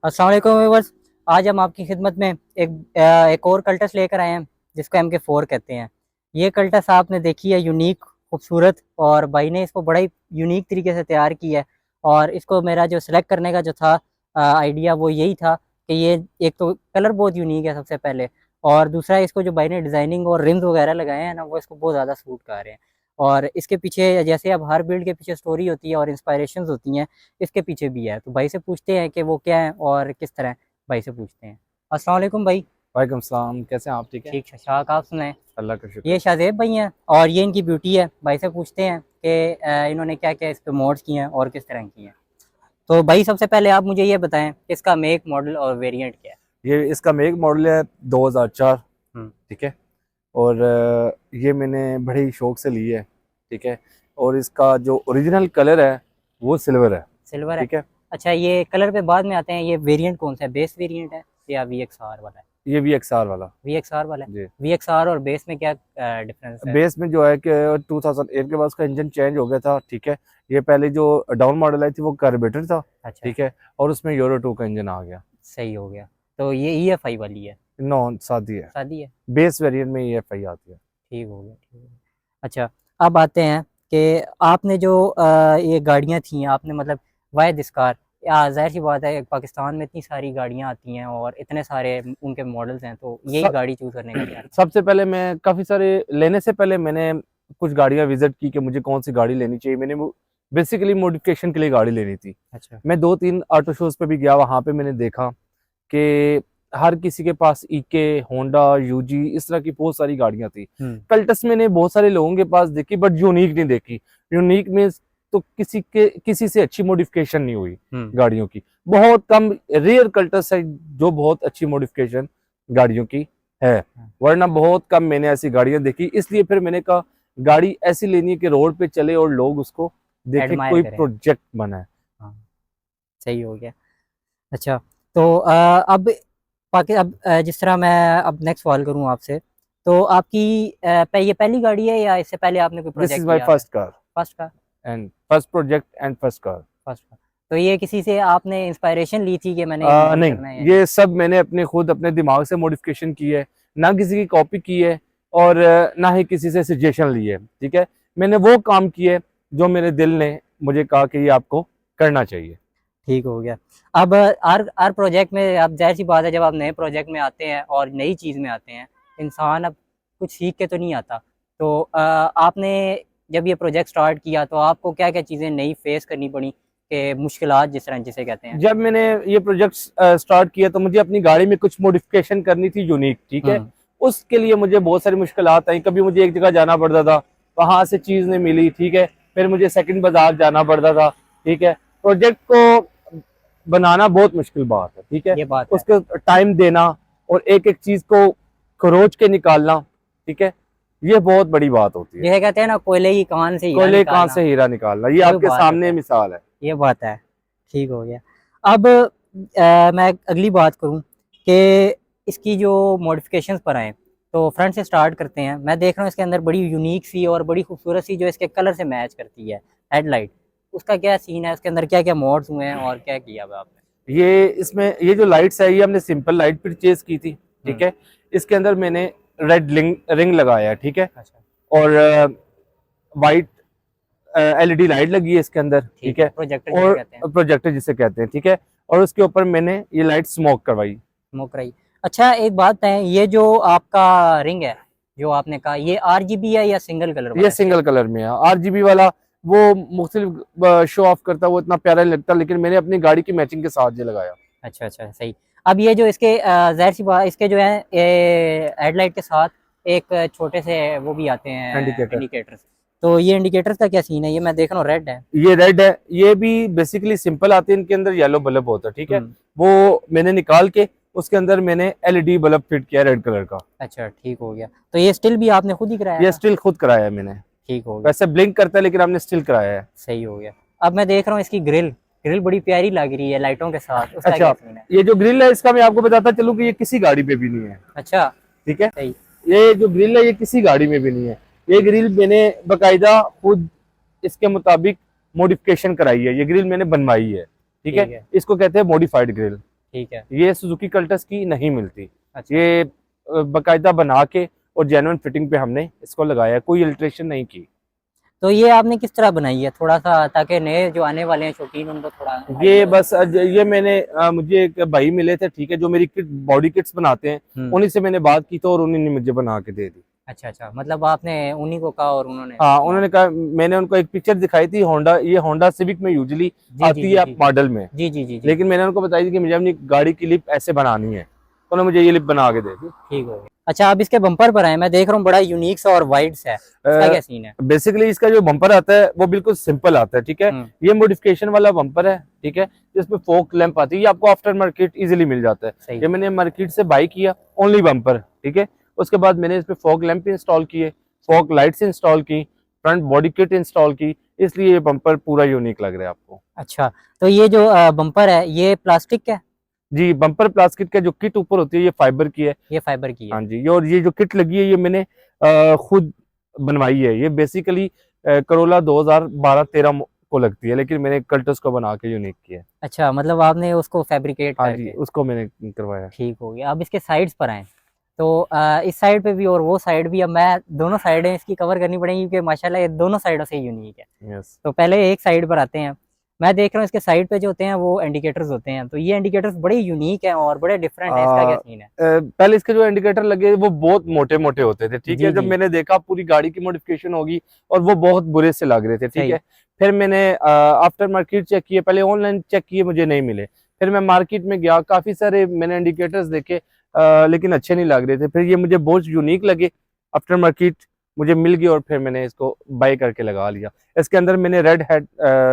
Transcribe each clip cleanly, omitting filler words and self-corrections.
अस्सलाम वालेकुम व्यूअर्स। आज हम आपकी खिदमत में एक और कल्टस लेकर आए हैं जिसको MK4 कहते हैं। ये कल्टस आपने देखी है, यूनिक, खूबसूरत, और भाई ने इसको बड़ा ही यूनिक तरीके से तैयार किया है। और इसको मेरा जो सिलेक्ट करने का जो था आइडिया वो यही था कि ये एक तो कलर बहुत यूनिक है सबसे पहले, और दूसरा इसको जो भाई ने डिज़ाइनिंग और रिम्स वगैरह लगाए हैं ना, वो इसको बहुत ज़्यादा सूट कर रहे हैं। और इसके पीछे जैसे अब हर बिल्ड के पीछे स्टोरी होती है और इंस्पायरेशंस होती हैं, इसके पीछे भी है। तो भाई से पूछते हैं कि वो क्या है और किस तरह है। भाई से पूछते हैं। अस्सलाम वालेकुम भाई। वालेकुम सलाम, कैसे हैं आप? ठीक है, ठीक शाक, आप सुनाएं। अल्लाह का शुक्र। ये शाहजेब भाई हैं और ये इनकी ब्यूटी है। भाई से पूछते हैं कि इन्होंने क्या क्या इस पे मोड्स किए हैं और किस तरह की हैं। तो भाई सबसे पहले आप मुझे ये बताएं कि इसका मेक, मॉडल और वेरिएंट क्या है। ये इसका मेक मॉडल है 2004। हम्म। ठीक है। और ये मैंने बड़े ही शौक से ली है। ठीक है। और इसका जो ओरिजिनल कलर है वो सिल्वर है। सिल्वर है। ठीक है। अच्छा, ये कलर पे बाद में आते हैं। ये वेरिएंट कौन सा है? बेस वेरिएंट है या VXR वाला है? ये VXR वाला। VXR वाला है। जी। VXR और बेस में क्या डिफरेंस है? बेस में जो है कि 2008 के बाद उसका इंजन चेंज हो गया था। ठीक है। ये पहले जो डाउन मॉडल आई थी वो कार्बोरेटर था। अच्छा, ठीक है। और उसमें यूरो 2 का इंजन आ गया। सही हो गया। तो ये EFI वाली है? नॉन शादी है। शादी है। बेस वेरिएंट में EFI आती है। ठीक हो गया, ठीक हो गया। अच्छा, अब आते हैं कि आपने जो ये गाड़ियाँ थी, आपने मतलब वाई दिस्कार, या जाहिर सी बात है पाकिस्तान में इतनी सारी गाड़ियाँ आती हैं और इतने सारे उनके मॉडल्स हैं, तो यही सब गाड़ी चूज़ करने का क्या? सबसे पहले मैं काफ़ी सारे लेने से पहले मैंने कुछ गाड़ियां विजिट की कि मुझे कौन सी गाड़ी लेनी चाहिए। मैंने बेसिकली मॉडिफिकेशन के लिए गाड़ी लेनी थी। अच्छा। मैं 2-3 ऑटो शोज पे भी गया, वहां पे मैंने देखा कि हर किसी के पास ईके, होंडा, यूजी, इस तरह की बहुत सारी गाड़ियां थी। कल्टस मैंने बहुत सारे लोगों के पास देखी बट यूनिक नहीं देखी। यूनिक में तो किसी से अच्छी मॉडिफिकेशन नहीं हुई गाड़ियों की। बहुत कम रेयर कल्टस है जो बहुत अच्छी मॉडिफिकेशन गाड़ियों की है, वरना बहुत कम मैंने ऐसी गाड़ियां देखी। इसलिए फिर मैंने कहा गाड़ी ऐसी लेनी है कि रोड पे चले और लोग उसको देखे, एडमायर कोई करें। प्रोजेक्ट बना है। हाँ, सही हो गया। अच्छा, तो अब अब जिस तरह मैं अब नेक्स्ट सवाल करूं आपसे, तो आपकी ये पहली गाड़ी है या इससे पहले आपने कोई दिस इज प्रोजेक्ट माई किया है? फर्स्ट कार फर्स्ट का? And first project and first car. First का। तो ये किसी से आपने इंस्पायरेशन ली थी कि मैंने ये मॉडल नहीं, करना है? ये सब मैंने अपने खुद अपने दिमाग से मॉडिफिकेशन की है, ना किसी की कॉपी की है और ना ही किसी से सजेशन ली है। ठीक है। मैंने वो काम किए जो मेरे दिल ने मुझे कहा कि ये आपको करना चाहिए। ठीक हो गया। अब हर प्रोजेक्ट में, अब जाहिर सी बात है, जब आप नए प्रोजेक्ट में आते हैं और नई चीज़ में आते हैं, इंसान अब कुछ सीख के तो नहीं आता। तो आपने जब ये प्रोजेक्ट स्टार्ट किया तो आपको क्या क्या चीज़ें नई फेस करनी पड़ी, कि मुश्किलात जिस तरह जिसे कहते हैं? जब मैंने ये प्रोजेक्ट स्टार्ट किया तो मुझे अपनी गाड़ी में कुछ मॉडिफिकेशन करनी थी यूनिक। ठीक है। उसके लिए मुझे बहुत सारी मुश्किलात आई। कभी मुझे एक जगह जाना पड़ता था, वहां से चीज नहीं मिली। ठीक है। फिर मुझे सेकंड बाजार जाना पड़ता था। ठीक है। प्रोजेक्ट को बनाना बहुत मुश्किल बात है। ठीक है। ये बात है। उसको टाइम देना और एक एक चीज को खरोच के निकालना, ठीक है, ये बहुत बड़ी बात होती है। जिसे कहते हैं ना, कोयले की कान से हीरा कोयले कान निकालना। से हीरा निकालना, ये कोई आपके बात सामने है। मिसाल है। ये बात है। ठीक हो गया। अब मैं अगली बात करूं कि इसकी जो मॉडिफिकेशंस पर आए, तो फ्रंट से स्टार्ट करते हैं। मैं देख रहा हूँ इसके अंदर बड़ी यूनिक सी और बड़ी खूबसूरत सी जो इसके कलर से मैच करती है हेडलाइट। उसका क्या सीन है? उसके अंदर क्या क्या मोड्स हुए हैं और क्या किया हुआ आपने? ये इसमें ये जो लाइट्स है ये हमने सिंपल लाइट परचेज की थी। ठीक है। इसके अंदर मैंने रेड रिंग लगाया है। ठीक है। अच्छा। और वाइट LED लाइट लगी है इसके अंदर। ठीक है। प्रोजेक्टर जिसे और कहते हैं? प्रोजेक्टर जिसे कहते हैं। ठीक है। और उसके ऊपर मैंने ये लाइट स्मोक करवाई। मोकराई। अच्छा, एक बात है, ये जो आपका रिंग है जो आपने कहा, ये RGB है या सिंगल कलर वाला ये है? सिंगल कलर में है। RGB वाला वो मुख्तलिफ शो ऑफ करता है, वो इतना प्यारा नहीं लगता, लेकिन मैंने अपनी गाड़ी की मैचिंग के साथ ये लगाया। अच्छा अच्छा, सही। अब ये जो इसके जाहिर सी बात, इसके जो है हेडलाइट के साथ एक छोटे से वो भी आते हैं इंडिकेटर। इंडिकेटर्स। तो ये इंडिकेटर्स का क्या सीन है? ये मैं देख रहा हूँ रेड है। ये रेड है। ये भी बेसिकली सिंपल आते हैं, इनके अंदर येलो बल्ब होता है। ठीक है। वो मैंने निकाल के उसके अंदर मैंने LED बल्ब फिट किया रेड कलर का। अच्छा, ठीक हो गया। तो ये स्टिल भी आपने खुद ही कराया ये था? स्टिल खुद कराया है मैंने। ठीक हो गया। वैसे ब्लिंक करता है लेकिन हमने स्टिल कराया है। सही हो गया। अब मैं देख रहा हूँ इसकी ग्रिल, ग्रिल बड़ी प्यारी लग रही है लाइटों के साथ। उसका क्या अच्छा, सीन है? ये जो ग्रिल है इसका मैं आपको बताता चलूं कि ये किसी गाड़ी पे भी नहीं है। अच्छा। ठीक है। सही। ये जो ग्रिल है ये किसी गाड़ी में भी नहीं है। ये ग्रिल मैंने बकायदा खुद इसके मुताबिक मॉडिफिकेशन कराई है। ये ग्रिल मैंने बनवाई है। ठीक है। इसको कहते हैं मॉडिफाइड ग्रिल। ठीक है। ये सुजुकी कल्टस की नहीं मिलती। अच्छा। ये बाकायदा बना के और जेन्युइन फिटिंग पे हमने इसको लगाया, कोई अल्ट्रेशन नहीं की। तो ये आपने किस तरह बनाई है थोड़ा सा, ताकि नए जो आने वाले हैं शौकीन उनको थोड़ा ये आइडिया बस ये मैंने मुझे एक भाई मिले थे, ठीक है, जो मेरी किट बॉडी किट्स बनाते हैं, हो। उन्हीं से मैंने बात की तो और उन्हीं ने मुझे बना के दे दी। अच्छा अच्छा, मतलब आपने उन्हीं को कहा और उन्होंने हाँ, बना उन्होंने कहा, मैंने उनको एक पिक्चर दिखाई थी होंडा, ये होंडा सिविक में यूजुअली जी जी आती जी है जी मॉडल में, जी जी जी जी। लेकिन मैंने उनको बताई थी कि मुझे अपनी गाड़ी की लिप ऐसे बनानी है, तो उन्होंने मुझे ये लिप बना के दे दी। ठीक हो गया। अच्छा, आप इसके बम्पर पर आए, मैं देख रहा हूँ बड़ा यूनिक सा और वाइड सा है, इसका क्या सीन है? बेसिकली इसका जो बम्पर आता है वो बिल्कुल सिंपल आता है, ठीक है। ये मॉडिफिकेशन वाला बम्पर है, ठीक है, जिसमें फोक लैंप आती है, ये आपको आफ्टर मार्केट इजीली मिल जाता है। सही। ये मैंने मार्केट से बाई किया, ओनली बम्पर, ठीक है। उसके बाद मैंने इसमें फॉग लैंप इंस्टॉल किए, फॉग लाइट्स इंस्टॉल की, फ्रंट बॉडी किट इंस्टॉल की, इसलिए ये बम्पर पूरा यूनिक लग रहा है आपको। अच्छा, तो ये जो बम्पर है ये प्लास्टिक का है? जी, बम्पर प्लास्टिक का, जो किट ऊपर होती है ये फाइबर की है। ये फाइबर की है? हाँ जी, और ये जो किट लगी है ये मैंने खुद बनवाई है। ये बेसिकली करोला 2012-13 को लगती है, लेकिन मैंने कल्टस को बना के यूनिक किया है। अच्छा, मतलब आपने उसको फैब्रिकेट हाँ करके? जी, उसको मैंने करवाया। ठीक हो गया। अब इसके साइड्स पर आए, तो इस साइड पे भी और वो साइड भी, अब मैं दोनों साइडें इसकी कवर करनी पड़ेंगी क्योंकि माशाल्लाह ये दोनों साइडों से यूनिक है। यस। तो पहले एक साइड पर आते हैं। मैं देख रहा हूँ इसके साइड पे जो होते हैं वो इंडिकेटर्स होते हैं, तो ये इंडिकेटर्स बड़े यूनिक हैं और बड़े डिफरेंट है, इसका क्या सीन है? पहले इसके जो इंडिकेटर लगे वो बहुत मोटे मोटे होते थे, ठीक जी है। जब जी। मैंने देखा पूरी गाड़ी की मॉडिफिकेशन होगी और वो बहुत बुरे से लग रहे थे, ठीक सही। है। फिर मैंने आफ्टर मार्केट चेक किए, पहले ऑनलाइन चेक किए, मुझे नहीं मिले। फिर मैं मार्केट में गया, काफी सारे मैंने इंडिकेटर्स देखे, लेकिन अच्छे नहीं लग रहे थे। फिर ये मुझे बहुत यूनिक लगे, आफ्टर मार्केट मुझे मिल गई और फिर मैंने इसको बाय करके लगा लिया। इसके अंदर मैंने रेड हेड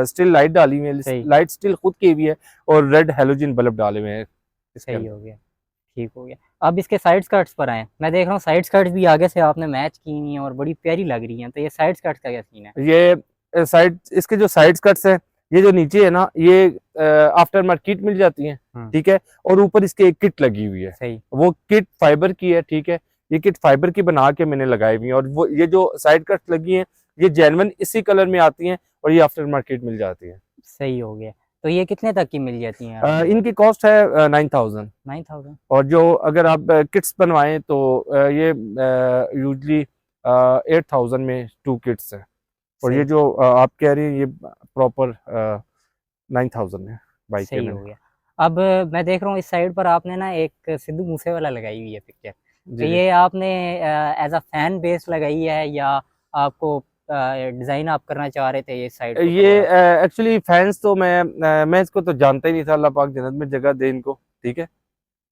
स्टिल लाइट डाली हुई है, सही। लाइट स्टिल खुद की भी है, और रेड हेलोजन बल्ब डाले हुए हैं इसके सही अंदर। हो गया। ठीक हो गया। अब इसके साइड स्कर्ट्स पर आए, मैं देख रहा हूँ साइड स्कर्ट्स भी आगे से आपने मैच की हुई हैं और बड़ी प्यारी लग रही हैं, तो ये साइड स्कर्ट्स का क्या सीन है? ये साइड, इसके जो साइड कट्स है, ये जो नीचे है ना, ये आफ्टर मार्केट मिल जाती है, ठीक है। और ऊपर इसके एक किट लगी हुई है। सही। वो किट फाइबर की है, ठीक है। ये किट फाइबर की बना के मैंने लगाई हुई है, और वो ये जो साइड कट्स लगी हैं ये जेन्युइन इसी कलर में आती हैं और ये आफ्टर मार्केट मिल जाती है। सही हो गया। तो ये कितने तक की मिल जाती हैं? इनकी कॉस्ट है 9000। 9000। और जो अगर आप किट्स बनवाएं तो ये यूजली 8000 में 2 किट्स है। और ये जो आप कह रही हैं ये प्रॉपर 9000 है बाइक के सही हो मैंने। गया। अब मैं देख रहा हूँ इस साइड पर आपने ना एक सिद्धू मूसेवाला लगाई हुई है पिक्चर, तो जी जी। ये आपने एज अ फैन बेस लगाई है या आपको डिजाइन आप करना चाह रहे थे ये साइड को ये थोड़ा? एक्चुअली फैंस तो मैं इसको तो जानता ही नहीं था, अल्लाह पाक जन्नत में जगह दे इनको, ठीक है।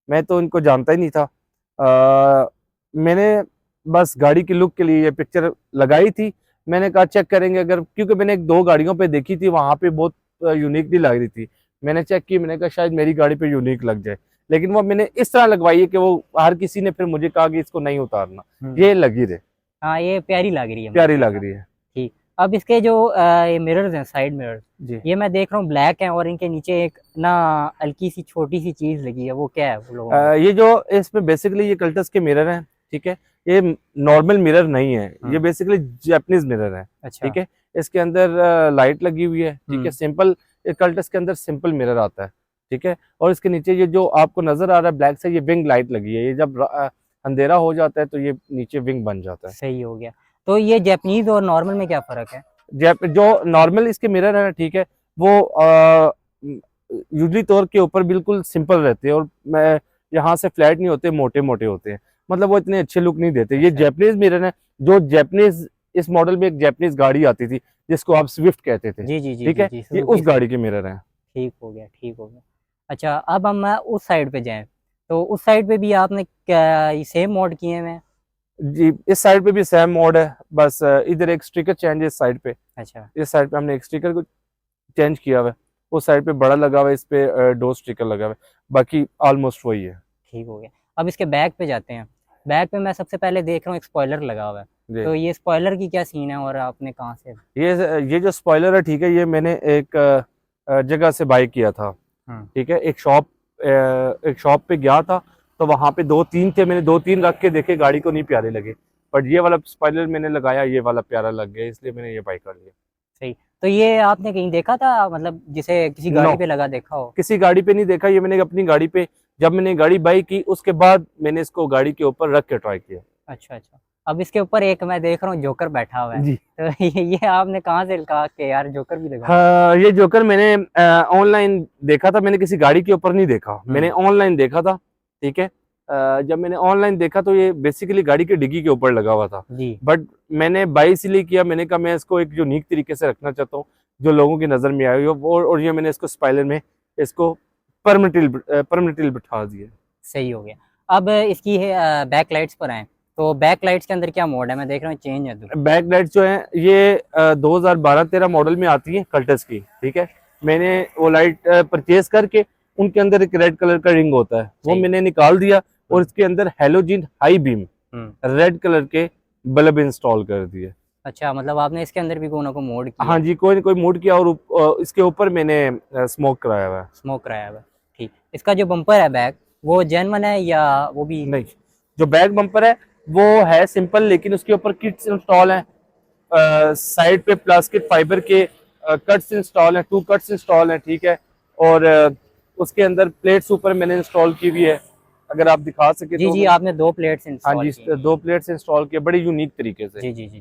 मैं तो इनको जानता ही नहीं था। मैंने बस गाड़ी की लुक के लिए ये पिक्चर लगाई थी। मैंने कहा चेक करेंगे अगर, क्योंकि मैंने 2 गाड़ियों पे देखी थी, वहां पे बहुत यूनिक नहीं लग रही थी। मैंने चेक की, मैंने कहा शायद मेरी गाड़ी पे यूनिक लग जाए, लेकिन वो मैंने इस तरह लगवाई है कि वो हर किसी ने फिर मुझे कहा कि इसको नहीं उतारना, ये लगी रहे। हाँ, ये प्यारी लग रही है, प्यारी लग माशाल्लाह। रही है। ठीक। अब इसके जो ये मिरर्स हैं, साइड मिरर्स, जी। ये मैं देख रहा हूँ ब्लैक हैं और इनके नीचे एक ना हल्की सी छोटी सी चीज लगी है, वो क्या है वो लोगों को? ये जो इसमें बेसिकली ये कल्टस के मिरर हैं, ठीक है। ये नॉर्मल मिरर नहीं है, ये बेसिकली जैपनीज मिरर है, अच्छा। ठीक है। इसके अंदर लाइट लगी हुई है, ठीक है। सिंपल कल्टस के अंदर सिंपल मिरर आता है, ठीक है। और इसके नीचे ये जो आपको नजर आ रहा है ब्लैक से, ये विंग लाइट लगी है। ये जब अंधेरा हो जाता है तो ये नीचे विंग बन जाता है। सही हो गया। तो ये जैपनीज और नॉर्मल में क्या फर्क है? जो नॉर्मल इसके मिरर है, ठीक है, वो यूजली तौर के ऊपर बिल्कुल सिंपल रहते हैं और मैं यहाँ से फ्लैट नहीं होते, मोटे मोटे होते हैं, मतलब वो इतने अच्छे लुक नहीं देते। ये जैपनीज मिरर है, जो जैपनीज इस मॉडल में एक जैपनीज गाड़ी आती थी जिसको आप स्विफ्ट कहते थे, जी जी जी ठीक जी है। जी, ये सुजुकी उस गाड़ी के मिरर हैं। ठीक हो गया, ठीक हो गया। अच्छा, अब हम उस साइड पे जाएं, तो उस साइड पे भी आपने क्या सेम मोड किए हुए हैं? जी, इस साइड पे भी सेम मोड है, बस इधर एक स्टिकर चेंज है इस साइड पे। अच्छा। इस साइड पे हमने एक स्टिकर को चेंज किया हुआ है, उस साइड पे बड़ा लगा हुआ है, इस पे 2 स्टिकर लगा हुआ है, बाकी ऑलमोस्ट वही है। ठीक हो गया। अब इसके बैक पे जाते हैं। बैक पे मैं सबसे पहले देख रहा हूँ एक स्पॉइलर लगा हुआ है, जी। तो ये स्पॉइलर की क्या सीन है और आपने कहाँ से? ये जो स्पॉइलर है, ठीक है, ये मैंने एक जगह से बाय किया था, ठीक है। एक शॉप पे गया था, तो वहां पे 2-3 थे, मैंने 2-3 रख के देखे, गाड़ी को नहीं प्यारे लगे, बट ये वाला स्पॉइलर मैंने लगाया, ये वाला प्यारा लग गया, इसलिए मैंने ये बाय कर लिया। सही। तो ये आपने कहीं देखा था, मतलब जिसे किसी गाड़ी No. पे लगा देखा हो? किसी गाड़ी पे नहीं देखा, ये मैंने अपनी गाड़ी पे, जब मैंने गाड़ी बाई की उसके बाद मैंने इसको गाड़ी के ऊपर रख के ट्राई किया। अच्छा अच्छा। अब इसके ऊपर एक मैं देख रहा हूँ जोकर बैठा हुआ है, जी तो ये आपने कहाँ से कहा कि यार जोकर भी लगा? हाँ, ये जोकर मैंने ऑनलाइन देखा था, मैंने किसी गाड़ी के ऊपर नहीं देखा, मैंने ऑनलाइन देखा था। ठीक है, जब मैंने ऑनलाइन देखा तो ये बेसिकली गाड़ी के डिग्गी के ऊपर लगा हुआ था। जी बट मैंने बाई इसलिए किया, मैंने कहा मैं इसको एक यूनिक तरीके से रखना चाहता हूँ जो लोगों की नज़र में आए, और ये मैंने इसको स्पाइलर में इसको परमानेंटली बिठा दिया। सही हो गया। अब इसकी बैक लाइट्स पर आए, तो बैक लाइट्स के अंदर क्या मोड है? मैं देख रहा हूँ चेंज है तो। बैक लाइट जो है ये 2012-13 मॉडल में आती है कल्टस की। ठीक है, मैंने वो लाइट परचेज करके उनके अंदर एक रेड कलर का रिंग होता है, वो मैंने निकाल दिया और इसके अंदर halogen high beam red colour के बल्ब इंस्टॉल कर दिए। अच्छा, मतलब आपने इसके अंदर भी कोई ना कोई मोड किया? हाँ जी, कोई ना कोई मोड किया, और इसके ऊपर मैंने स्मोक कराया हुआ है। स्मोक कराया हुआ है, ठीक। इसका जो बम्पर है बैक, वो जेन्युइन है या वो भी? नहीं, जो बैक बम्पर है वो है सिंपल, लेकिन उसके ऊपर किट्स इंस्टॉल हैं, साइड पे प्लास्टिक फाइबर के कट्स इंस्टॉल हैं, 2 कट्स इंस्टॉल हैं। ठीक है, और उसके अंदर प्लेट्स ऊपर मैंने इंस्टॉल की हुई है, अगर आप दिखा सके जी तो। जी, आपने 2 प्लेट्स हाँ इंस्टॉल जी, की? 2 प्लेट्स इंस्टॉल किए बड़े यूनिक तरीके से। जी जी जी जी,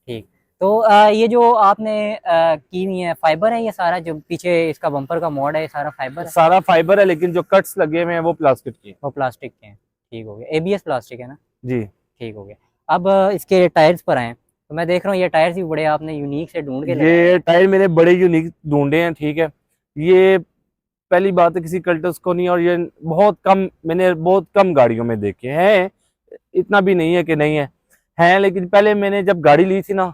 ठीक। तो ये जो आपने की हुई है फाइबर है, ये सारा जो पीछे इसका बम्पर का मोड है ये सारा फाइबर है? सारा फाइबर है, लेकिन जो कट्स लगे हुए हैं वो प्लास्टिक की। वो प्लास्टिक के हैं, ठीक हो गया। एबीएस प्लास्टिक है ना? जी ठीक हो गया। अब इसके टायर्स पर आए, तो मैं देख रहा हूँ ये टायर्स भी बड़े आपने यूनिक से ढूंढ के लगाए ये टायर मैंने बड़े यूनिक ढूंढे हैं। ठीक है, ये पहली बात है किसी कल्टस को नहीं, और ये मैंने बहुत कम गाड़ियों में देखे हैं, इतना भी नहीं है कि नहीं है, लेकिन पहले मैंने जब गाड़ी ली थी ना,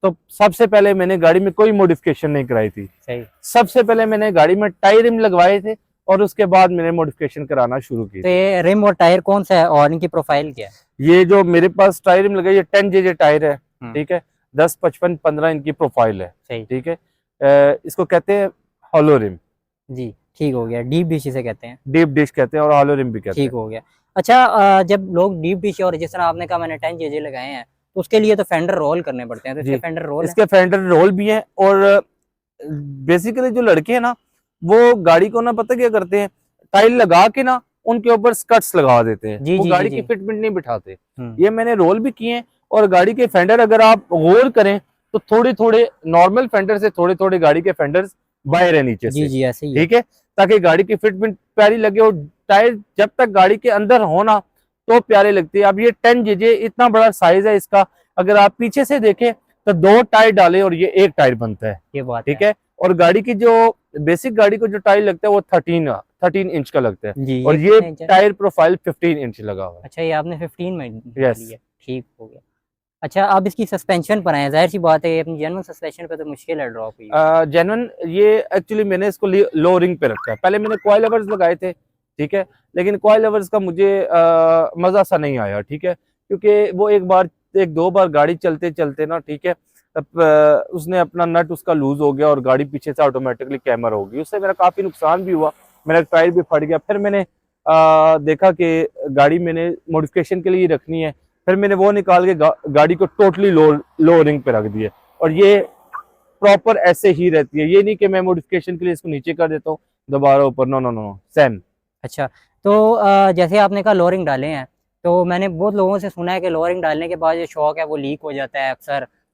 तो सबसे पहले मैंने गाड़ी में कोई मॉडिफिकेशन नहीं कराई थी। सही। सबसे पहले मैंने गाड़ी में टायर रिम लगवाए थे और उसके बाद मैंने मॉडिफिकेशन कराना शुरू की। तो ये रिम और टायर कौन सा है और इनकी प्रोफाइल क्या है? ये जो मेरे पास टायर रिम लगे, ये 10JJ टायर है। ठीक है, 10, 55, 15 इनकी प्रोफाइल है। सही। ठीक है, इसको कहते हैं हॉलो रिम। जी, ठीक हो गया। डीप डिश इसे कहते हैं। डीप डिश कहते हैं और हॉलो रिम भी कहते हैं। ठीक हो गया। अच्छा, जब लोग डीप डिश और जिस तरह आपने कहा मैंने 10JJ लगाए हैं, तो उसके लिए तो फेंडर रोल करने पड़ते हैं, तो इसके फेंडर रोल इसके फेंडर रोल भी हैं, और बेसिकली जो लड़के हैं ना वो गाड़ी को ना पता क्या करते हैं, टाइल लगा के ना उनके ऊपर स्कर्ट्स लगा देते हैं। जी, वो जी, गाड़ी जी, की जी। फिटमेंट नहीं बिठाते। ये मैंने रोल भी किए हैं, और गाड़ी के फेंडर अगर आप गौर करें तो थोड़े थोड़े नॉर्मल फेंडर से थोड़े थोड़े गाड़ी के फेंडर्स बाहर है नीचे जी से। जी, ऐसे ही। ठीक है, ताकि गाड़ी की फिटमेंट प्यारी लगे, और टायर जब तक गाड़ी के अंदर हो ना तो प्यारे लगते हैं। अब ये 10JJ इतना बड़ा साइज है इसका, अगर आप पीछे से देखें तो 2 टायर डाले और ये 1 टायर बनता है। ये बात ठीक है, और गाड़ी की जो बेसिक गाड़ी को जो टायर लगता है वो 13 इंच का लगता है, जी, और ये टायर प्रोफाइल 15 इंच लगा हुआ है। अच्छा, ये आपने 15 में यस, लिया, ठीक हो गया। अच्छा, अब इसकी सस्पेंशन पर आए, जाहिर सी बात है अपनी जेन्युइन सस्पेंशन पे तो मुश्किल है ड्रॉप हुई। जेन्युइन ये एक्चुअली मैंने इसको लो रिंग पे रखा है, पहले मैंने कॉइल लवर्स लगाए थे। ठीक है, लेकिन कॉइल लवर्स का मुझे मजा सा नहीं आया। ठीक है, क्योंकि वो एक दो बार गाड़ी चलते चलते ना, ठीक है, उसने अपना नट उसका लूज हो गया और गाड़ी पीछे से ऑटोमेटिकली कैमर हो गई, उससे मेरा काफी नुकसान भी हुआ, मेरा टायर भी फट गया। फिर मैंने देखा कि गाड़ी मैंने मॉडिफिकेशन के लिए रखनी है, फिर मैंने वो निकाल के गाड़ी को टोटली लो रिंग पे रख दिया, और ये प्रॉपर ऐसे ही रहती है। ये नहीं कि मैं मॉडिफिकेशन के लिए इसको नीचे कर देता हूँ दोबारा ऊपर, नो नो नो, सेम। अच्छा, तो जैसे आपने कहा लोअरिंग डाले हैं, तो मैंने बहुत लोगों से सुना है कि लोअरिंग डालने के बाद जो शॉक है वो लीक हो जाता है,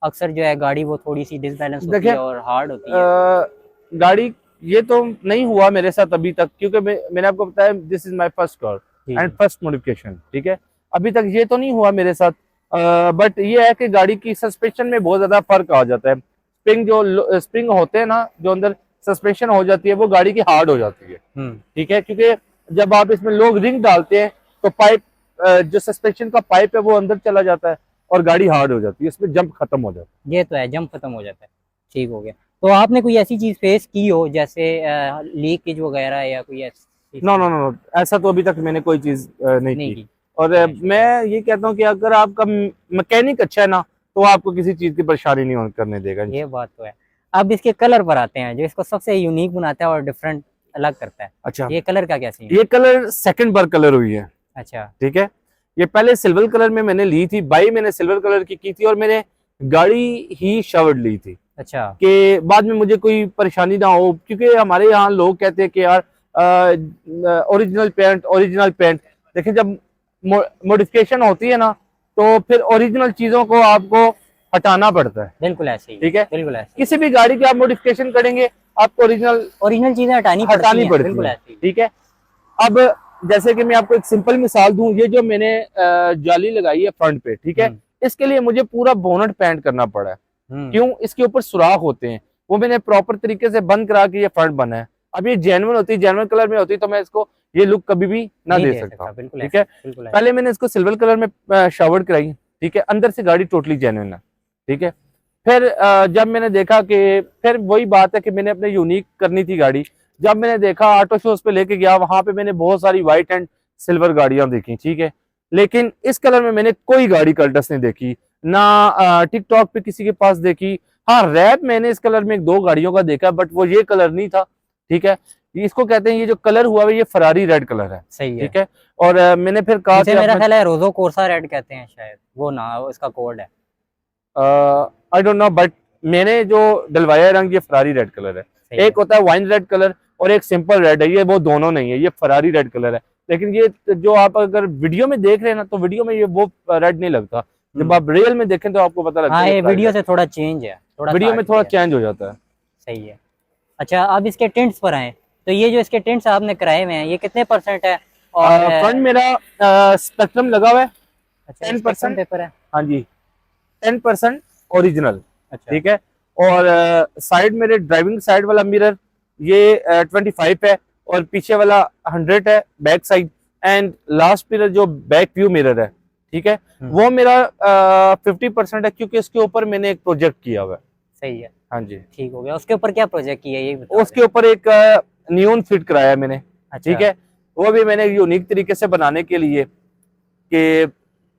अक्सर जो है गाड़ी वो थोड़ी सी डिसबैलेंस होती है और हार्ड होती है। गाड़ी ये तो नहीं हुआ मेरे साथ अभी तक, क्योंकि मैंने आपको बताया this is my first car and first modification. ठीक है, अभी तक ये तो नहीं हुआ मेरे साथ, बट ये है कि गाड़ी की सस्पेंशन में बहुत ज्यादा फर्क आ जाता है। स्प्रिंग होते हैं ना जो अंदर सस्पेंशन हो जाती है, वो गाड़ी की हार्ड हो जाती है। ठीक है, क्योंकि जब आप इसमें लोग रिंग डालते हैं तो पाइप जो सस्पेंशन का पाइप है वो अंदर चला जाता है और गाड़ी हार्ड हो जाती है, इसमें जंप खत्म हो जाता है। ये तो है, जंप खत्म हो जाता है। ठीक हो गया। तो आपने कोई ऐसी चीज फेस की हो जैसे लीकेज वगैरह या कोई ऐसी? नो नो नो, ऐसा तो अभी तक मैंने कोई चीज नहीं की। और अच्छा। मैं ये कहता हूँ कि अगर आपका मैकेनिक अच्छा है ना तो आपको किसी चीज की परेशानी नहीं करने देगा। ये बात तो है। अब इसके कलर पर आते हैं, जो इसको सबसे यूनिक बनाता है और डिफरेंट अलग करता है। अच्छा, ये कलर का क्या सीन है? ये कलर सेकंड बार कलर हुई है। अच्छा, ठीक है, ये पहले सिल्वर कलर में मैंने ली थी, बाई मैंने सिल्वर कलर की थी, और मैंने गाड़ी ही शवर्ड ली थी अच्छा। कि बाद में मुझे कोई परेशानी ना हो, क्योंकि हमारे यहाँ लोग कहते हैं कि यार ओरिजिनल पेंट देखिए, जब मॉडिफिकेशन होती है ना तो फिर ओरिजिनल चीजों को आपको हटाना पड़ता है। बिल्कुल ऐसे ही, ठीक है, बिल्कुल ऐसे ही। किसी भी गाड़ी की आप मॉडिफिकेशन करेंगे आपको ओरिजिनल चीजें हटानी हटानी पड़ती बिल्कुल है। ऐसे ही। ठीक है, अब जैसे कि मैं आपको एक सिंपल मिसाल दूं, ये जो मैंने जाली लगाई है फ्रंट पे, ठीक है, इसके लिए मुझे पूरा बोनट पेंट करना पड़ा है। क्यों? इसके ऊपर सुराख होते हैं, वो मैंने प्रॉपर तरीके से बंद करा के ये फ्रंट बना है। अब ये जेन्युइन होती, जेन्युइन कलर में होती तो मैं इसको ये लुक कभी भी ना दे सकता। बिल्कुल ठीक है, पहले मैंने इसको सिल्वर कलर में शावर कराई। ठीक है, अंदर से गाड़ी टोटली जेन्युइन है। ठीक है, फिर जब मैंने देखा कि फिर वही बात है कि मैंने अपने यूनिक करनी थी गाड़ी, जब मैंने देखा ऑटो शोज पे लेके गया, वहां पे मैंने बहुत सारी व्हाइट एंड सिल्वर गाड़ियां देखी। ठीक है, लेकिन इस कलर में मैंने कोई गाड़ी कल्टस नहीं देखी, ना टिकटॉक पे किसी के पास देखी। हाँ, रैप मैंने इस कलर में 2 गाड़ियों का देखा, बट वो ये कलर नहीं था। ठीक है, इसको कहते हैं, ये जो कलर हुआ है ये फरारी रेड कलर है। सही है। ठीक है, और मैंने फिर कहा कि मेरा ख्याल है रोजो कोर्सा रेड कहते हैं शायद, वो ना इसका कोड है। आई डोंट नो, बट मैंने जो डलवाया रंग ये फरारी रेड कलर है। एक होता है वाइन रेड कलर और एक सिंपल रेड है, ये वो दोनों नहीं है, ये फरारी रेड कलर है। लेकिन ये जो आप अगर वीडियो में देख रहे हैं ना, तो वीडियो में ये वो रेड नहीं लगता, जब आप रियल में देखें तो आपको पता लगता है। ये वीडियो से थोड़ा चेंज है, वीडियो में थोड़ा चेंज हो जाता है। सही है। अच्छा, अब इसके टिंट्स पर आए, तो ये जो इसके टिंट्स आपने कराए हुए हैं ये कितने % है? और फ्रंट मेरा स्पेक्ट्रम लगा हुआ है, अच्छा, 10% पेपर है। हाँ जी, 10% ओरिजिनल। अच्छा, ठीक है, और साइड मेरे ड्राइविंग साइड वाला मिरर ये 25 है, और पीछे वाला 100 है back side, and last mirror जो बैक व्यू मिरर है, ठीक है, वो मेरा 50% है, क्योंकि इसके ऊपर मैंने एक प्रोजेक्ट किया हुआ है। सही है। हाँ जी, ठीक हो गया। उसके ऊपर क्या प्रोजेक्ट किया ये बता उसके ऊपर एक नियॉन फिट कराया है मैंने। अच्छा। ठीक है, वो भी मैंने यूनिक तरीके से बनाने के लिए, कि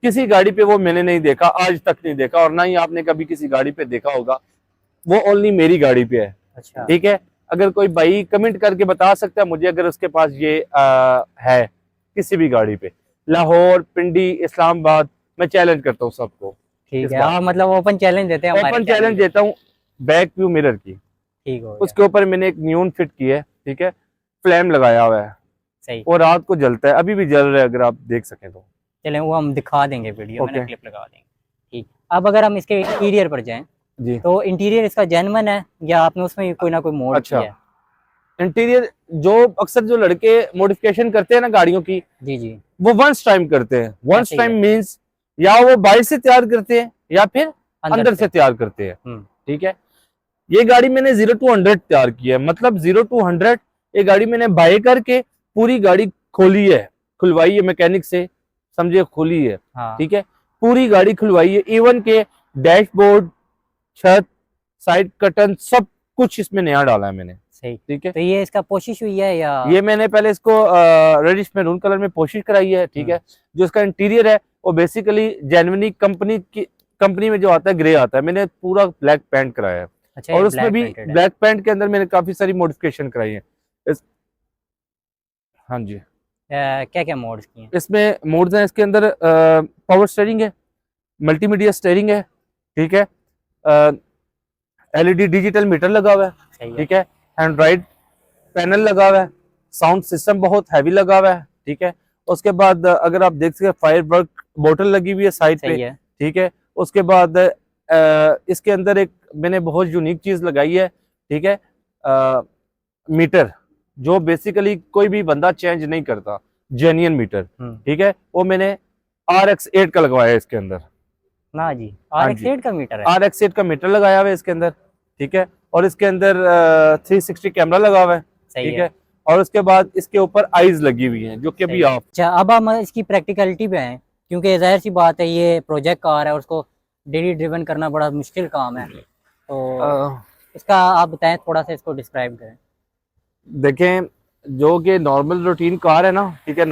किसी गाड़ी पे वो मैंने नहीं देखा, आज तक नहीं देखा, और ना ही आपने कभी किसी गाड़ी पे देखा होगा, वो ओनली मेरी गाड़ी पे है। अच्छा। ठीक है, अगर कोई भाई कमेंट करके बता सकता है मुझे, अगर उसके पास ये है किसी भी गाड़ी पे, लाहौर, पिंडी, इस्लामाबाद, मैं चैलेंज करता हूँ सबको। ठीक है, मतलब ओपन चैलेंज देते हैं, ओपन चैलेंज देता हूँ बैक व्यू मिरर की। ठीक हो गया। उसके ऊपर मैंने एक नियॉन फिट की है। ठीक है, फ्लैम लगाया हुआ है। सही। और रात को जलता है, अभी भी जल रहा है, अगर आप देख सकें तो। चलें, वो हम दिखा देंगे वीडियो में, क्लिप लगा देंगे। ठीक, अब अगर हम इसके इंटीरियर पर जाएं जी, तो इंटीरियर इसका जेन्युइन है या आपने उसमें कोई ना कोई मोड किया है? इंटीरियर जो अक्सर जो लड़के मॉडिफिकेशन करते हैं ना गाड़ियों की, जी जी, वो वंस टाइम करते हैं। वंस टाइम मींस या वो बाहर से तैयार करते हैं या फिर अंदर से तैयार करते हैं। ठीक है, ये गाड़ी मैंने 0 to 100 तैयार की है, मतलब 0 to 100 ये गाड़ी मैंने बाय करके पूरी गाड़ी खोली है, खुलवाई है मैकेनिक से, समझे, खोली है। हाँ। ठीक है, पूरी गाड़ी खुलवाई है, इवन के डैशबोर्ड, छत, साइड कर्टन, सब कुछ इसमें नया डाला है मैंने। सही। ठीक है, तो ये इसका पोशिश हुई है या? ये मैंने पहले इसको रेडिश मैरून कलर में पोशिश कराई है। ठीक है, जो इसका इंटीरियर है वो बेसिकली जेन्युइनली कंपनी में जो आता है ग्रे आता है, मैंने पूरा ब्लैक पेंट कराया है। अच्छा, और उसमें भी ब्लैक पेंट के अंदर मैंने काफी सारी मॉडिफिकेशन कराई है। हाँ जी, क्या क्या मोड्स किए हैं? इसमें मोड्स हैं, इसके अंदर पावर स्टीयरिंग है, मल्टीमीडिया स्टीयरिंग है। ठीक है, एलईडी डिजिटल मीटर लगा हुआ है। ठीक है, एंड्रॉइड पैनल लगा हुआ है, साउंड सिस्टम बहुत हैवी लगा हुआ है। ठीक है, उसके बाद अगर आप देख सके फायर वर्क बोतल लगी हुई है साइड पे। ठीक है, उसके बाद इसके अंदर एक मैंने बहुत यूनिक चीज लगाई है। ठीक है, मीटर जो बेसिकली कोई भी बंदा चेंज नहीं करता, जेन्युइन मीटर। ठीक है, वो मैंने RX8 का लगवाया है इसके अंदर। ना जी, RX8 का मीटर है? RX8 का मीटर लगाया हुआ है इसके अंदर। ठीक है, और इसके अंदर 360 कैमरा लगा हुआ है। ठीक है, और उसके बाद इसके ऊपर आईज लगी हुई हैं, जो कि अभी ऑफ। अच्छा, अब हम इसकी प्रैक्टिकलिटी पे आए, क्योंकि जाहिर सी बात है ये प्रोजेक्ट कार है और उसको डेली ड्रिवन करना बड़ा मुश्किल काम है, तो इसका आप बताएं, थोड़ा सा इसको डिस्क्राइब करें। देखें, जो कि नॉर्मल रूटीन कार है ना, ठीक है,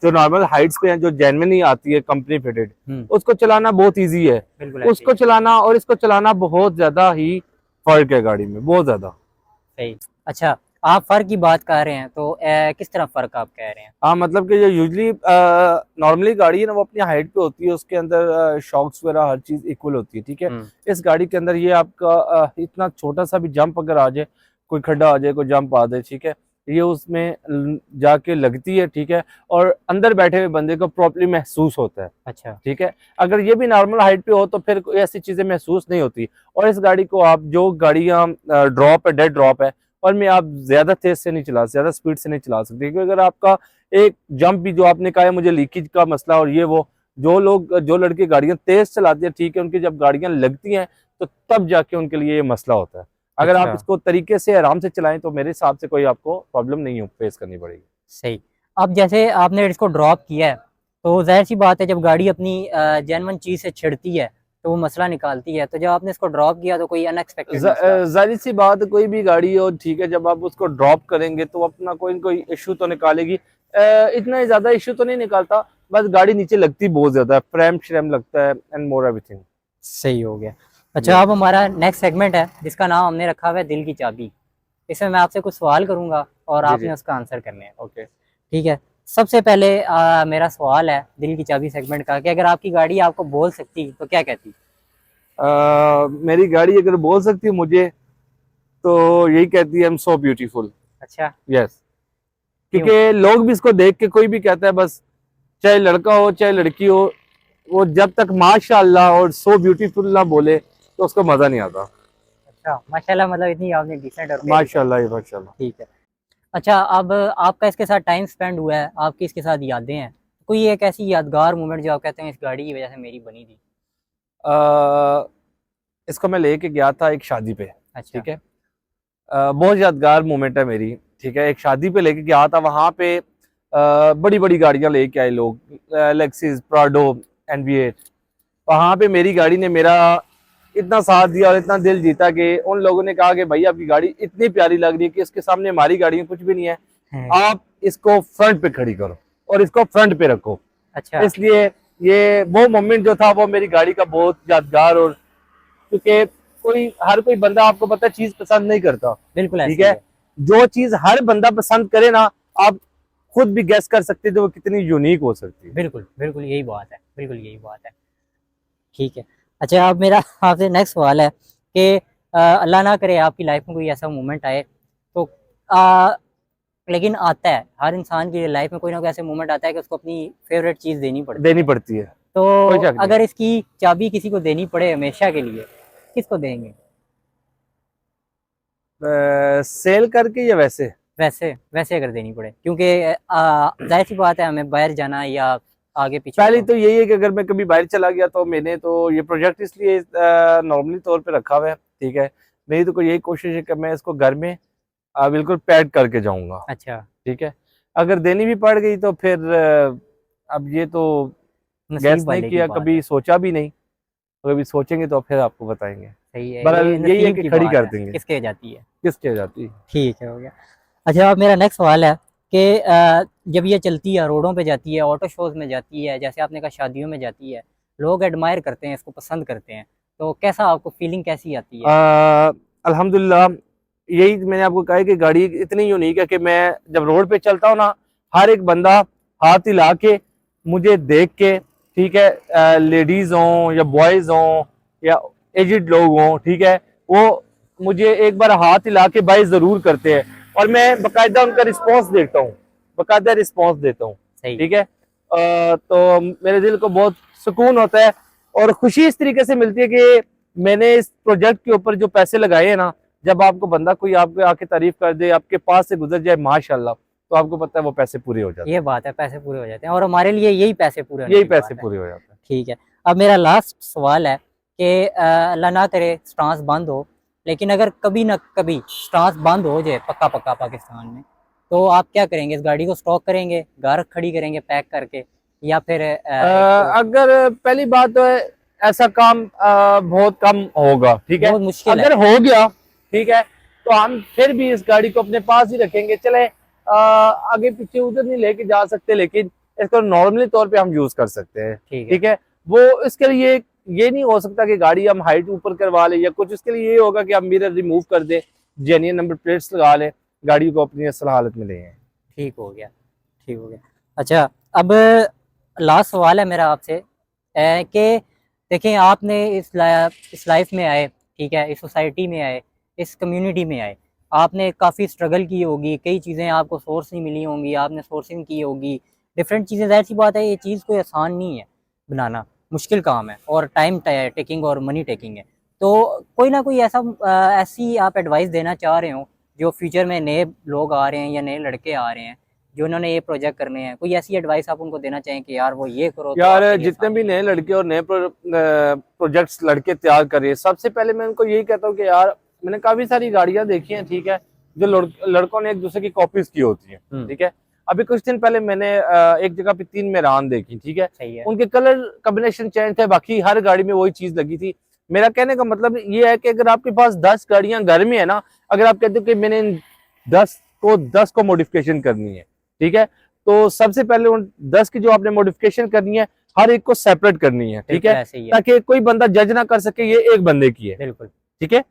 जो नॉर्मल हाइट्स पे है, जो जेन्युइन ही आती है कंपनी फिटेड, उसको चलाना बहुत इजी है। उसको चलाना और इसको चलाना बहुत ज्यादा ही फर्क है गाड़ी में, बहुत ज्यादा। सही। अच्छा, आप फर्क की बात कर रहे हैं तो किस तरह फर्क आप कह रहे हैं? हाँ, मतलब कि जो यूजली नॉर्मली गाड़ी है ना वो अपनी हाइट पे होती है, उसके अंदर शॉक्स वगैरह हर चीज इक्वल होती है, ठीक है। इस गाड़ी के अंदर ये आपका इतना छोटा सा भी जंप अगर आ जाए, कोई खड्डा आ जाए, कोई जंप आ जाए, ठीक है, ये उसमें जाके लगती है, ठीक है, और अंदर बैठे हुए बंदे को प्रॉपर्ली महसूस होता है। अच्छा। ठीक है, अगर ये भी नॉर्मल हाइट पे हो तो फिर कोई ऐसी चीजें महसूस नहीं होती। और इस गाड़ी को आप जो गाड़ियां ड्रॉप है, डेड ड्रॉप है, और में आप ज्यादा तेज से नहीं चला, ज्यादा स्पीड से नहीं चला सकते, क्योंकि अगर आपका एक जंप भी, जो आपने कहा है मुझे लीकेज का मसला और ये वो, जो लड़के गाड़ियां तेज चलाते हैं, ठीक है, उनकी जब गाड़ियां लगती हैं तो तब जाके उनके लिए ये मसला होता है। अगर आप अच्छा। इसको तरीके से आराम से चलाएं तो मेरे हिसाब से कोई आपको प्रॉब्लम नहीं फेस करनी पड़ेगी। सही। अब जैसे आपने इसको ड्रॉप किया है, तो जाहिर सी बात है जब गाड़ी अपनी जेन्युइन चीज से छिड़ती है तो वो मसला निकालती है। तो जब आपने इसको ड्रॉप किया तो कोई अनएक्सपेक्टेड मसला? जाहिर सी बात, कोई भी गाड़ी हो, ठीक है, जब आप उसको ड्रॉप करेंगे तो अपना कोई न कोई इशू तो निकालेगी। इतना ज्यादा इशू तो नहीं निकालता, बस गाड़ी नीचे लगती बहुत ज्यादा है, फ्रेम श्रेम लगता है एंड मोर एवरीथिंग। सही हो गया। अच्छा, अब हमारा नेक्स्ट सेगमेंट है जिसका नाम हमने रखा हुआ है दिल की चाबी। इसमें मैं आपसे कुछ सवाल करूंगा और जी जी, आपने उसका आंसर करने हैं। ओके। ठीक है। सबसे पहले मेरा सवाल है दिल की चाबी सेगमेंट का कि अगर आपकी गाड़ी आपको बोल सकती तो क्या कहती? मेरी गाड़ी अगर बोल सकती है मुझे, तो यही कहती है, आई एम सो ब्यूटीफुल। अच्छा। यस, क्यों? क्योंकि लोग भी इसको देख के, कोई भी कहता है, बस चाहे लड़का हो चाहे लड़की हो, वो जब तक माशाअल्लाह और सो ब्यूटीफुल ना बोले तो उसको मजा नहीं आता। अच्छा, माशाल्लाह, मतलब इतनी आपने डिसेंट और प्यारी माशाअल्लाह माशाअल्लाह। ठीक है। अच्छा, अब आपका इसके साथ टाइम स्पेंड हुआ है, आपकी इसके साथ यादें हैं, कोई एक ऐसी यादगार मोमेंट जो आप कहते हैं इस गाड़ी की वजह से मेरी बनी थी? अ, इसको मैं लेके गया था एक शादी पे, अच्छा। ठीक है। बहुत यादगार मोमेंट है मेरी, ठीक है। एक शादी पे लेके गया था, वहां पे बड़ी बड़ी गाड़ियां लेके आए लोग, लेक्सिस, प्राडो, NV8। वहां पे मेरी गाड़ी ने मेरा इतना साथ दिया और इतना दिल जीता कि उन लोगों ने कहा कि भाई आपकी गाड़ी इतनी प्यारी लग रही है कि इसके सामने हमारी गाड़ियां कुछ भी नहीं है, आप इसको फ्रंट पे खड़ी करो और इसको फ्रंट पे रखो। अच्छा। इसलिए ये वो मोमेंट जो था वो मेरी गाड़ी का बहुत यादगार, और क्योंकि हर कोई बंदा, आपको पता है, चीज पसंद नहीं करता, बिल्कुल ठीक ऐसे ही है। है। जो चीज हर बंदा पसंद करे ना, आप खुद भी गेस कर सकते थे वो कितनी यूनिक हो सकती है। बिल्कुल बिल्कुल यही बात है, बिल्कुल यही बात है। ठीक है। अच्छा, अब मेरा आपसे नेक्स्ट सवाल है कि अल्लाह ना करे आपकी लाइफ में कोई ऐसा मोमेंट आए तो आ, लेकिन आता है हर इंसान की लाइफ में, कोई ना कोई ऐसे मोमेंट आता है कि उसको अपनी फेवरेट चीज़ देनी पड़ती देनी है। पड़ती है, तो कोई शक नहीं। अगर इसकी चाबी किसी को देनी पड़े हमेशा के लिए, किसको देंगे? सेल करके या वैसे? वैसे वैसे अगर देनी पड़े, क्योंकि जाहिर सी बात है हमें बाहर जाना या आगे पीछे पहले तो। तो यही है कि अगर मैं कभी बाहर चला गया तो मैंने तो ये प्रोजेक्ट इसलिए नॉर्मली तौर पे रखा हुआ है, ठीक है। मेरी तो कोई यही कोशिश है कि मैं इसको घर में बिल्कुल पैक करके जाऊंगा, अच्छा। ठीक है। अगर देनी भी पड़ गई तो फिर अब ये तो गैस नसीब नहीं वाले की किया, बात है। कभी सोचा भी नहीं, तो कभी सोचेंगे तो फिर आपको बताएंगे। सही है, बहरहाल ये यही है नसीब कि की खड़ी बात कर है देंगे। किसके जाती है। किसकी आ जाती? ठीक है, हो गया। अच्छा, अब मेरा नेक्स्ट सवाल है कि जब ये चलती है, रोडों पे जाती है, ऑटो शोज में जाती है, जैसे आपने कहा शादियों में जाती है, लोग एडमायर करते हैं, इसको पसंद करते हैं, तो कैसा आपको फीलिंग कैसी आती है? अल्हम्दुलिल्लाह, यही मैंने आपको कहा है कि गाड़ी इतनी यूनिक है कि मैं जब रोड पे चलता हूँ ना, हर एक बंदा हाथ हिला के मुझे देख के, ठीक है, लेडीज हों या बॉयज हों या एजिड लोग हों, ठीक है, वो मुझे एक बार हाथ हिला के बाय जरूर करते हैं, और मैं बाकायदा उनका रिस्पॉन्स देखता हूँ, बाकायदा रिस्पॉन्स देता हूँ, सही। ठीक है। तो मेरे दिल को बहुत सुकून होता है और खुशी इस तरीके से मिलती है कि मैंने इस प्रोजेक्ट के ऊपर जो पैसे लगाए हैं ना, जब आपको बंदा कोई आपके आके तारीफ कर दे, आपके पास से गुजर जाए माशाल्लाह, तो आपको पता है वो पैसे पूरे हो जाते ये बात है, पैसे पूरे हो जाते हैं और हमारे लिए यही पैसे पूरे हैं, होने यही की पैसे बात है। पूरे हो जाते हैं। ठीक है। अब मेरा लास्ट सवाल है कि अल्लाह ना करे स्टांस बंद हो, लेकिन अगर कभी ना कभी स्टांस बंद हो जाए पक्का पक्का पाकिस्तान में, तो आप क्या करेंगे? इस गाड़ी को स्टॉक करेंगे, घर खड़ी करेंगे पैक करके, या फिर इसको? अगर पहली बात तो है, ऐसा काम बहुत कम होगा, ठीक है। बहुत मुश्किल है। अगर हो गया, ठीक है, तो हम फिर भी इस गाड़ी को अपने पास ही रखेंगे, चले आगे पीछे उधर नहीं लेके जा सकते, लेकिन इसको नॉर्मली तौर पे हम यूज कर सकते हैं, ठीक है। ठीक है। वो इसके लिए ये नहीं हो सकता कि गाड़ी हम हाइट ऊपर करवा लें या कुछ, इसके लिए ये होगा कि हम मिरर रिमूव कर दें, जेन्युइन नंबर प्लेट्स लगा लें, गाड़ी को अपनी असल हालत में ले आए। ठीक हो गया, ठीक हो गया। अच्छा, अब लास्ट सवाल है मेरा आपसे कि देखें, आपने इस लाइफ में आए, ठीक है, इस सोसाइटी में आए, इस कम्युनिटी में आए, आपने काफ़ी स्ट्रगल की होगी, कई चीज़ें आपको सोर्स नहीं मिली होंगी, आपने सोर्सिंग की होगी, डिफरेंट चीज़ें। ज़ाहिर सी बात है ये चीज़ कोई आसान नहीं है बनाना, मुश्किल काम है और टाइम टेकिंग और मनी टेकिंग है। तो कोई ना कोई ऐसी आप एडवाइस देना चाह रहे हो जो फ्यूचर में नए लोग आ रहे हैं या नए लड़के आ रहे हैं जो उन्होंने ये प्रोजेक्ट करने हैं, कोई ऐसी एडवाइस आप उनको देना चाहें कि यार वो ये करो तो यार आपके लिए जितने आसान भी है? नए लड़के और नए प्रोजेक्ट्स लड़के तैयार कर रहे हैं, सबसे पहले मैं उनको यही कहता हूँ कि यार मैंने काफी सारी गाड़ियां देखी हैं, ठीक है, जो लड़कों ने एक दूसरे की कॉपीज की होती है, ठीक है। अभी कुछ दिन पहले मैंने एक जगह पे 3 मेरान देखी, ठीक है, सही है। उनके कलर कॉम्बिनेशन चेंज थे, बाकी हर गाड़ी में वही चीज लगी थी। मेरा कहने का मतलब ये है कि अगर आपके पास 10 गाड़ियां घर में है ना, अगर आप कहते हो कि मैंने इन 10 को मॉडिफिकेशन करनी है, ठीक है, तो सबसे पहले उन 10 की जो आपने मॉडिफिकेशन करनी है, हर एक को सेपरेट करनी है, ठीक है, ताकि कोई बंदा जज ना कर सके ये एक बंदे की है, बिल्कुल, ठीक है।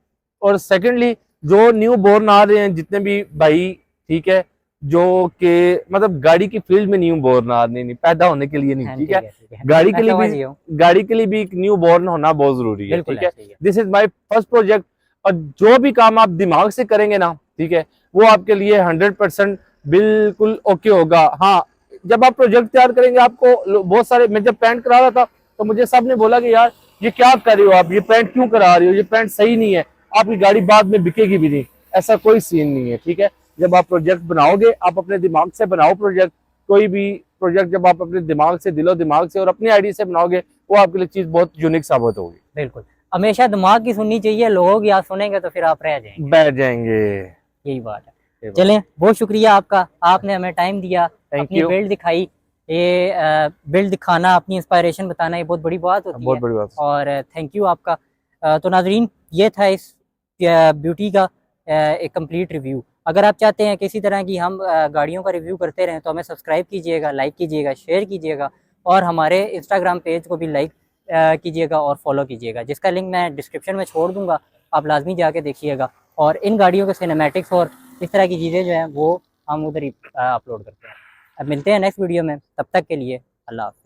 और सेकेंडली जो न्यू बोर्न आ रहे हैं जितने भी भाई, ठीक है, जो कि मतलब गाड़ी की फील्ड में न्यू बोर्न आ रहे नहीं, पैदा होने के लिए नहीं, हाँ, ठीक है, ठीक है, गाड़ी मैं के लिए समझ भी गया हूँ। गाड़ी के लिए भी एक न्यू बोर्न होना बहुत जरूरी है, बिल्कुल ठीक है। ऐसे ही है। This is my first project. और जो भी काम आप दिमाग से करेंगे ना, ठीक है, वो आपके लिए 100% बिल्कुल ओके होगा। हाँ, जब आप प्रोजेक्ट तैयार करेंगे, आपको बहुत सारे, मैं जब पेंट करा रहा था तो मुझे सब ने बोला कि यार ये क्या कर रहे हो आप, ये पेंट क्यों करा रहे हो, ये पेंट सही नहीं है, आपकी गाड़ी बाद में बिकेगी भी नहीं। ऐसा कोई सीन नहीं है, ठीक है। जब आप प्रोजेक्ट बनाओगे, आप अपने दिमाग से बनाओ प्रोजेक्ट, कोई भी प्रोजेक्ट जब आप अपने दिमाग से, दिलो दिमाग से और अपनी आइडिया से बनाओगे, वो आपके लिए चीज बहुत यूनिक साबित होगी। बिल्कुल, हमेशा दिमाग की सुननी चाहिए, लोगों की आप सुनेंगे तो फिर आप रह जाएंगे। बैठ जाएंगे। यही बात है। चलें, बहुत शुक्रिया आपका, आपने हमें टाइम दिया, थैंक अपनी यू। बिल्ड दिखाई। ये बिल्ड दिखाना, अपनी इंस्पायरेशन बताना, ये बहुत बड़ी बात होती बहुत है। बड़ी बात। और थैंक यू आपका। तो नाजरीन, ये था इस ब्यूटी का एक कंप्लीट रिव्यू। अगर आप चाहते हैं कि इसी तरह की हम गाड़ियों का रिव्यू करते रहें तो हमें सब्सक्राइब कीजिएगा, लाइक कीजिएगा, शेयर कीजिएगा और हमारे इंस्टाग्राम पेज को भी लाइक कीजिएगा और फॉलो कीजिएगा, जिसका लिंक मैं डिस्क्रिप्शन में छोड़ दूंगा, आप लाजमी जाके देखिएगा। और इन गाड़ियों के सिनेमैटिक्स और इस तरह की चीज़ें जो हैं वो हम उधर ही अपलोड करते हैं। अब मिलते हैं नेक्स्ट वीडियो में, तब तक के लिए अल्लाह हाफ़िज़।